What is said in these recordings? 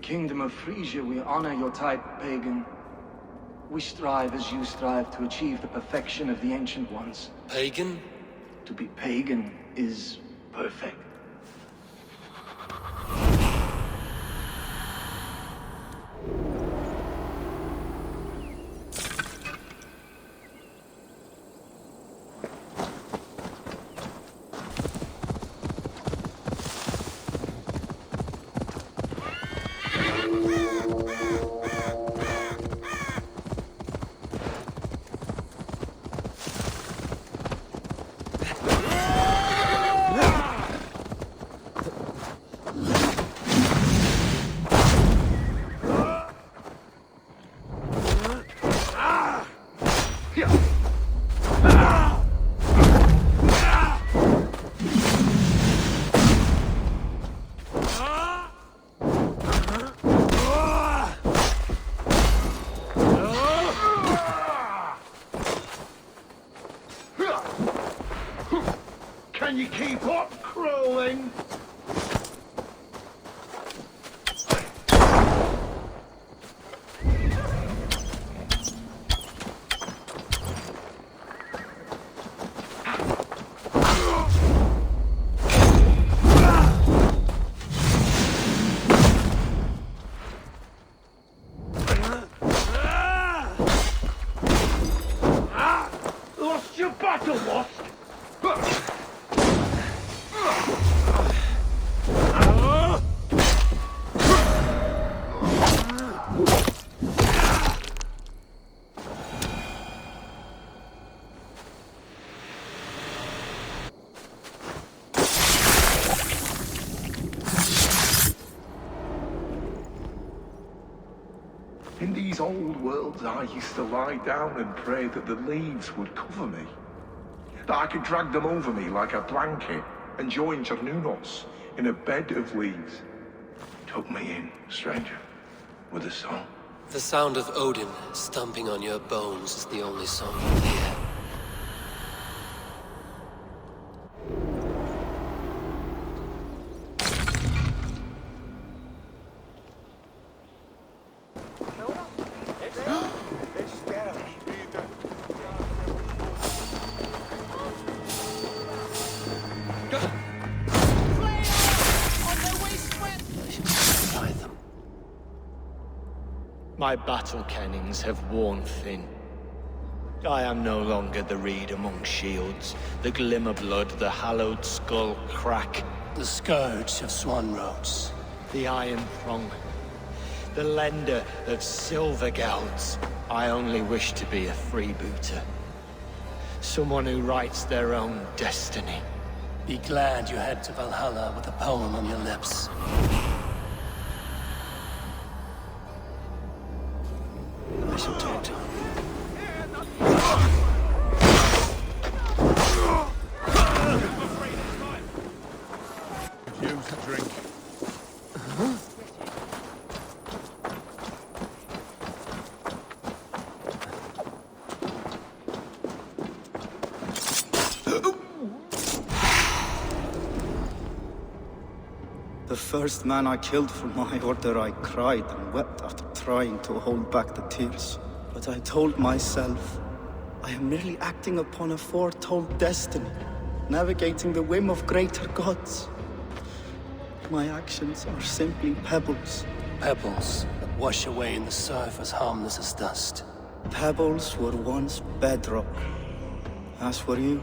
kingdom of Frisia, we honor your type, pagan. We strive as you strive to achieve the perfection of the ancient ones. Pagan? To be pagan is perfect. Can you keep up crawling? Lost your battle, lost? In these old worlds, I used to lie down and pray that the leaves would cover me. That I could drag them over me like a blanket and join Cernunos in a bed of leaves. Tuck me in, stranger, with a song. The sound of Odin stomping on your bones is the only song you hear. My battle kennings have worn thin. I am no longer the reed among shields, the glimmer blood, the hallowed skull crack, The scourge of swan roads. the iron prong, the lender of silver gelds. I only wish to be a freebooter. Someone who writes their own destiny. Be glad you head to Valhalla with a poem on your lips. I shall talk to him. Use the drink. The first man I killed for my order, I cried and wept after trying to hold back the tears. But I told myself, I am merely acting upon a foretold destiny, navigating the whim of greater gods. My actions are simply pebbles. Pebbles that wash away in the surf as harmless as dust. Pebbles were once bedrock, as were you.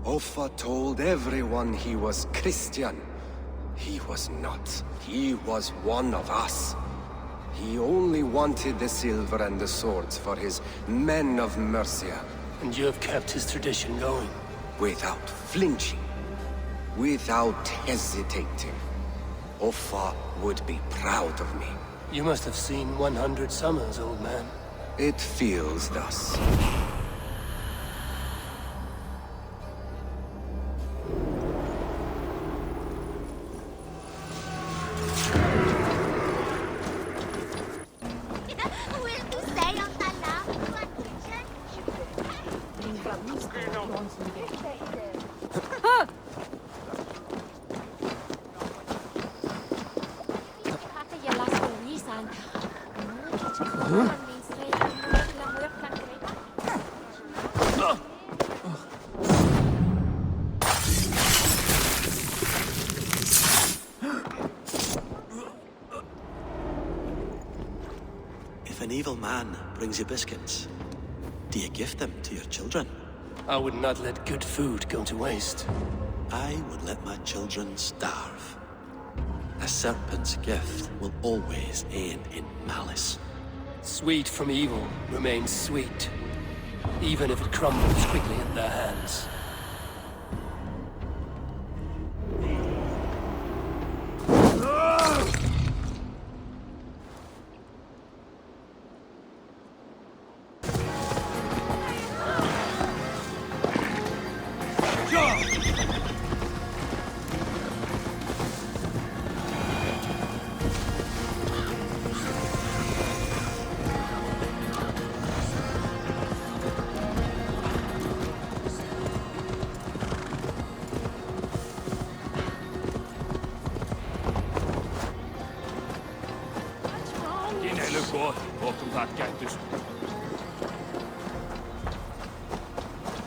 Offa told everyone he was Christian. He was not. He was one of us. He only wanted the silver and the swords for his men of Mercia. And you have kept his tradition going. Without flinching, without hesitating. Offa would be proud of me. You must have seen 100 summers, old man. It feels thus. If an evil man brings you biscuits, do you give them to your children? I would not let good food go to waste. I would let my children starve. A serpent's gift will always end in malice. Sweet from evil remains sweet, even if it crumbles quickly in their hands.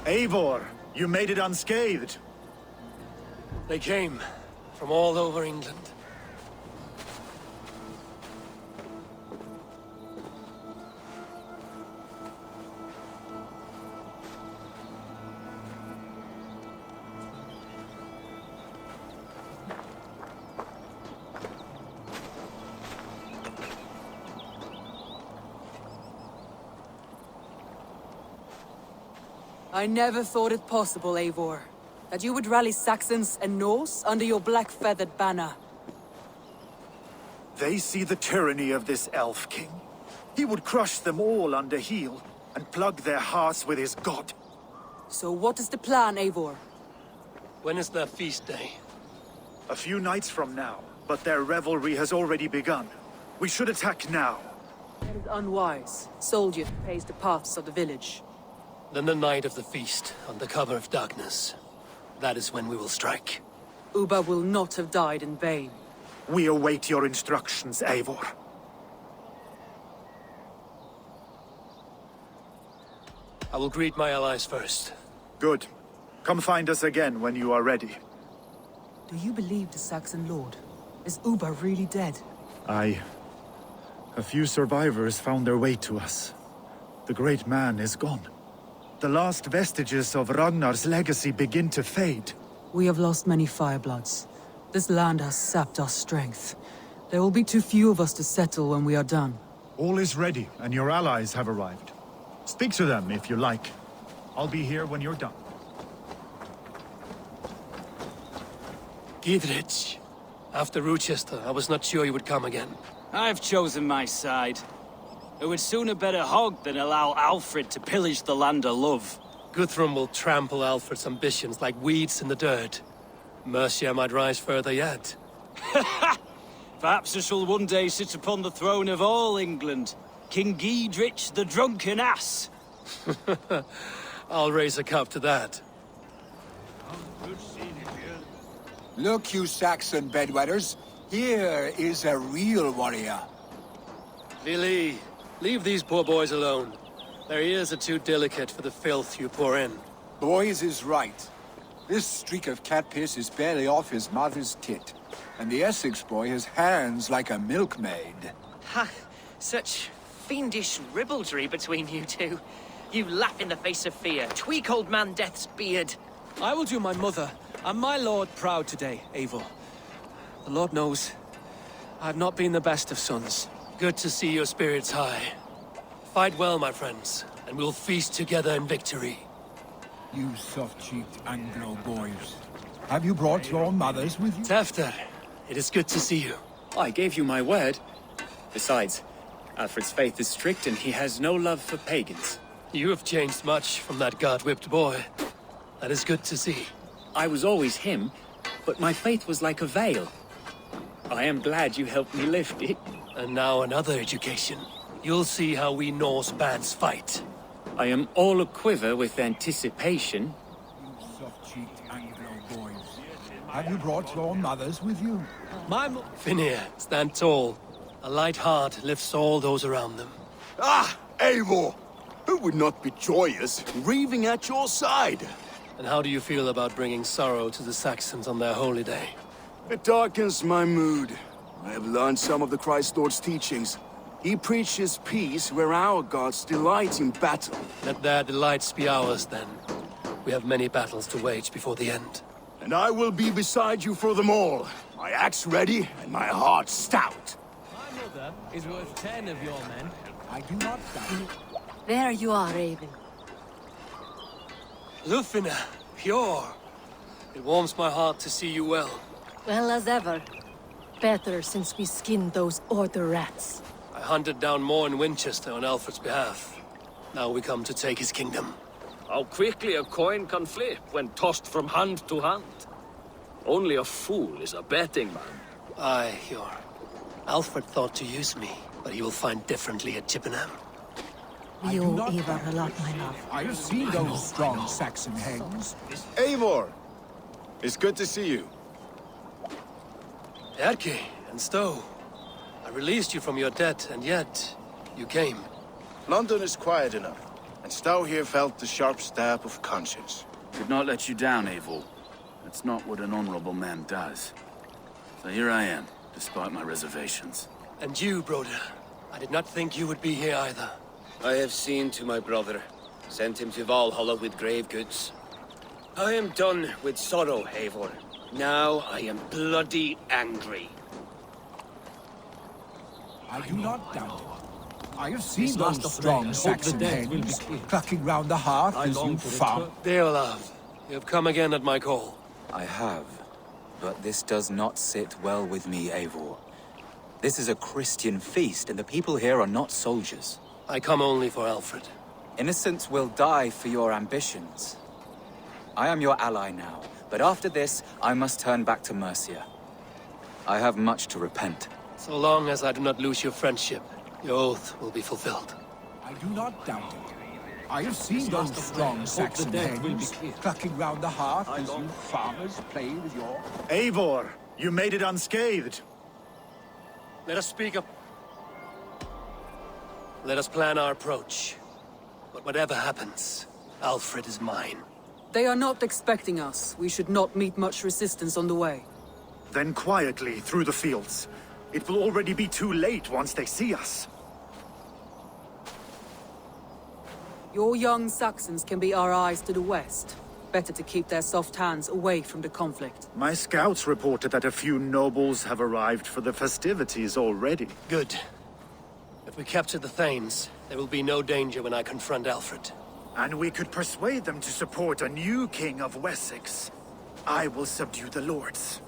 Eivor, you made it unscathed. They came from all over England. I never thought it possible, Eivor, that you would rally Saxons and Norse under your black-feathered banner. They see the tyranny of this elf king. He would crush them all under heel and plug their hearts with his god. So what is the plan, Eivor? When is their feast day? A few nights from now, but their revelry has already begun. We should attack now. That is unwise. Soldier pays the paths of the village. Then the night of the feast, under cover of darkness. That is when we will strike. Uba will not have died in vain. We await your instructions, Eivor. I will greet my allies first. Good. Come find us again when you are ready. Do you believe the Saxon lord? Is Uba really dead? Aye. A few survivors found their way to us. The great man is gone. The last vestiges of Ragnar's legacy begin to fade. We have lost many firebloods. This land has sapped our strength. There will be too few of us to settle when we are done. All is ready, and your allies have arrived. Speak to them if you like. I'll be here when you're done. Gidrich. After Rochester, I was not sure you would come again. I've chosen my side. I would sooner bet a hog than allow Alfred to pillage the land of love. Guthrum will trample Alfred's ambitions like weeds in the dirt. Mercia might rise further yet. Perhaps I shall one day sit upon the throne of all England. King Giedrich the drunken ass. I'll raise a cup to that. Look, you Saxon bedwetters. Here is a real warrior. Vili, leave these poor boys alone. Their ears are too delicate for the filth you pour in. Boys is right. This streak of cat piss is barely off his mother's tit. And the Essex boy has hands like a milkmaid. Ha! Such fiendish ribaldry between you two. You laugh in the face of fear. Tweak old man Death's beard. I will do my mother and my lord proud today, Eivor. The Lord knows, I've not been the best of sons. Good to see your spirits high. Fight well, my friends, and we'll feast together in victory. You soft-cheeked Anglo boys. Have you brought your mothers with you? Tafter, it is good to see you. I gave you my word. Besides, Alfred's faith is strict and he has no love for pagans. You have changed much from that god-whipped boy. That is good to see. I was always him, but my faith was like a veil. I am glad you helped me lift it. And now another education. You'll see how we Norse bands fight. I am all a-quiver with anticipation. You soft-cheeked Anglo boys. Have you brought your mothers with you? Finir, stand tall. A light heart lifts all those around them. Ah, Eivor! Who would not be joyous, raving at your side? And how do you feel about bringing sorrow to the Saxons on their holy day? It darkens my mood. I have learned some of the Christ Lord's teachings. He preaches peace where our gods delight in battle. Let their delights be ours, then. We have many battles to wage before the end. And I will be beside you for them all. My axe ready and my heart stout. My mother is worth 10 of your men. I do not doubt. There you are, Raven. Lufina, pure. It warms my heart to see you well. Well as ever. Better since we skinned those Order rats. I hunted down more in Winchester on Alfred's behalf. Now we come to take his kingdom. How quickly a coin can flip when tossed from hand to hand. Only a fool is a betting man. Aye, Hjor. Alfred thought to use me, but he will find differently at Chippenham. We owe Eivor a lot, my love. I have seen those strong Saxon hens. Eivor! It's good to see you. Erke and Stowe. I released you from your debt, and yet you came. London is quiet enough, and Stowe here felt the sharp stab of conscience. Could not let you down, Eivor. That's not what an honorable man does. So here I am, despite my reservations. And you, Broder. I did not think you would be here either. I have seen to my brother, sent him to Valhalla with grave goods. I am done with sorrow, Eivor. Now I am bloody angry. I do not doubt it. I have seen those strong Saxon hens clucking round the hearth as you farm. Deolav, you have come again at my call. I have, but this does not sit well with me, Eivor. This is a Christian feast, and the people here are not soldiers. I come only for Alfred. Innocents will die for your ambitions. I am your ally now, but after this, I must turn back to Mercia. I have much to repent. So long as I do not lose your friendship, your oath will be fulfilled. I do not doubt it. I have seen those strong Saxon hens clucking round the hearth as you farmers play with your... Eivor, you made it unscathed. Let us speak up. Let us plan our approach. But whatever happens, Alfred is mine. They are not expecting us. We should not meet much resistance on the way. Then quietly through the fields. It will already be too late once they see us. Your young Saxons can be our eyes to the west. Better to keep their soft hands away from the conflict. My scouts reported that a few nobles have arrived for the festivities already. Good. If we capture the Thanes, there will be no danger when I confront Alfred. And we could persuade them to support a new king of Wessex. I will subdue the lords.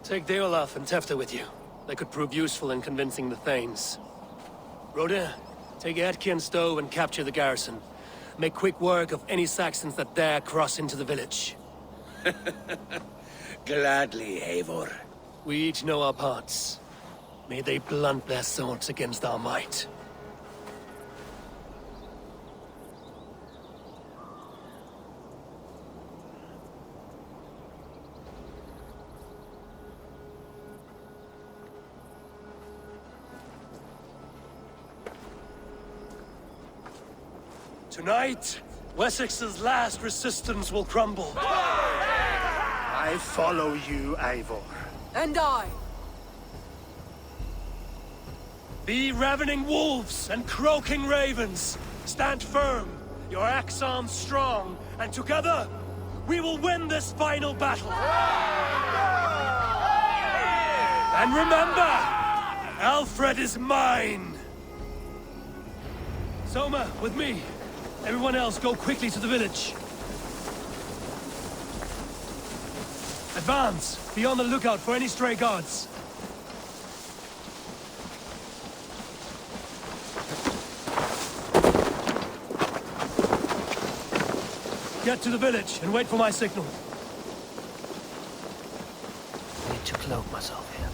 Take Deolaf and Tefta with you. They could prove useful in convincing the Thanes. Rhoda, take Erke and Stowe and capture the garrison. Make quick work of any Saxons that dare cross into the village. Gladly, Eivor. We each know our parts. May they blunt their swords against our might. Tonight, Wessex's last resistance will crumble. I follow you, Eivor. And I. Be ravening wolves and croaking ravens. Stand firm, your axe arms strong, and together, we will win this final battle. And remember, Alfred is mine. Soma, with me. Everyone else, go quickly to the village. Advance! Be on the lookout for any stray guards. Get to the village and wait for my signal. I need to cloak myself here.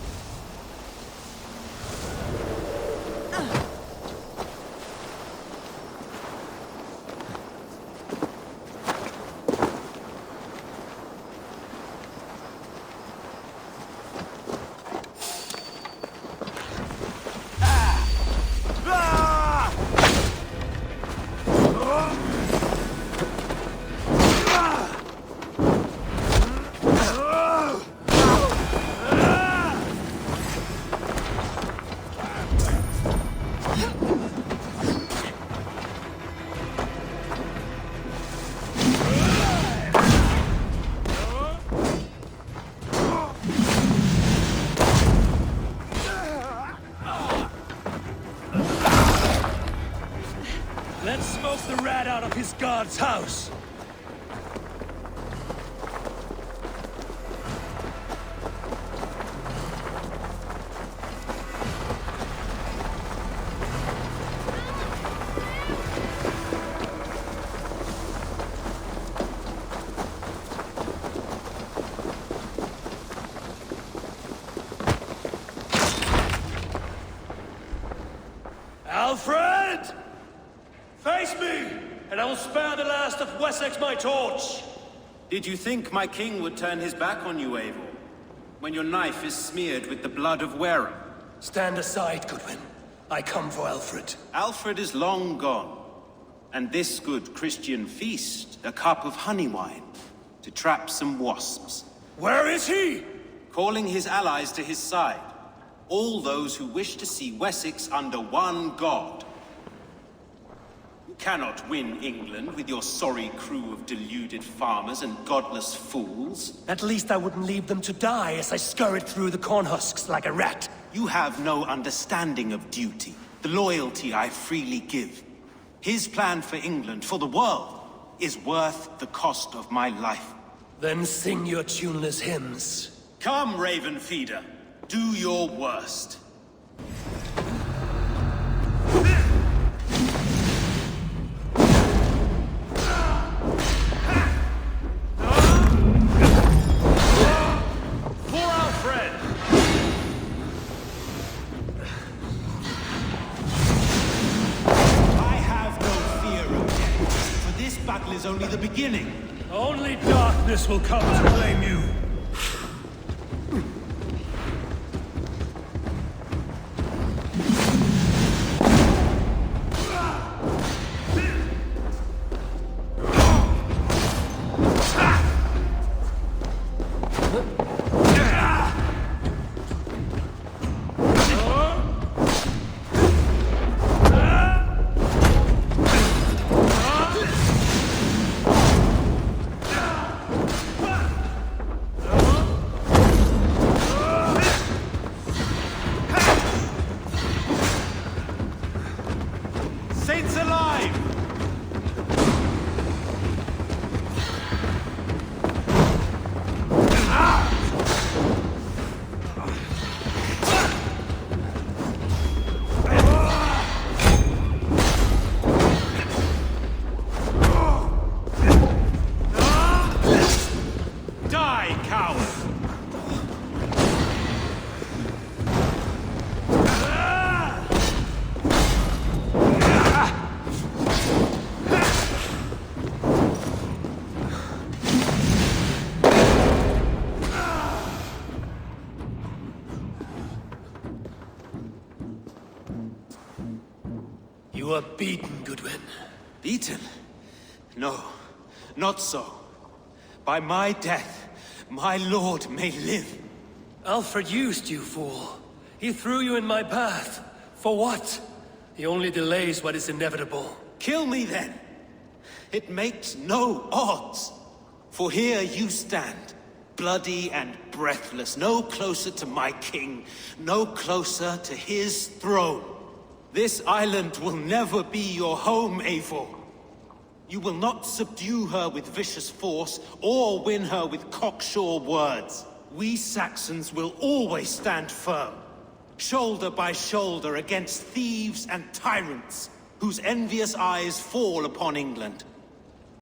Let's smoke the rat out of his guard's house. Alfred! Face me, and I will spare the last of Wessex my torch! Did you think my king would turn his back on you, Eivor? When your knife is smeared with the blood of Wareham? Stand aside, Goodwin. I come for Alfred. Alfred is long gone. And this good Christian feast, a cup of honey wine, to trap some wasps. Where is he? Calling his allies to his side. All those who wish to see Wessex under one god. You cannot win England with your sorry crew of deluded farmers and godless fools. At least I wouldn't leave them to die as I scurried through the corn husks like a rat. You have no understanding of duty, the loyalty I freely give. His plan for England, for the world, is worth the cost of my life. Then sing your tuneless hymns. Come, Raven Feeder. Do your worst. Is only the beginning. Only darkness will come to claim you. You are beaten, Goodwin. Beaten? No, not so. By my death, my lord may live. Alfred used you, fool. He threw you in my path. For what? He only delays what is inevitable. Kill me then. It makes no odds. For here you stand, bloody and breathless, no closer to my king, no closer to his throne. This island will never be your home, Eivor. You will not subdue her with vicious force, or win her with cocksure words. We Saxons will always stand firm, shoulder by shoulder against thieves and tyrants, whose envious eyes fall upon England.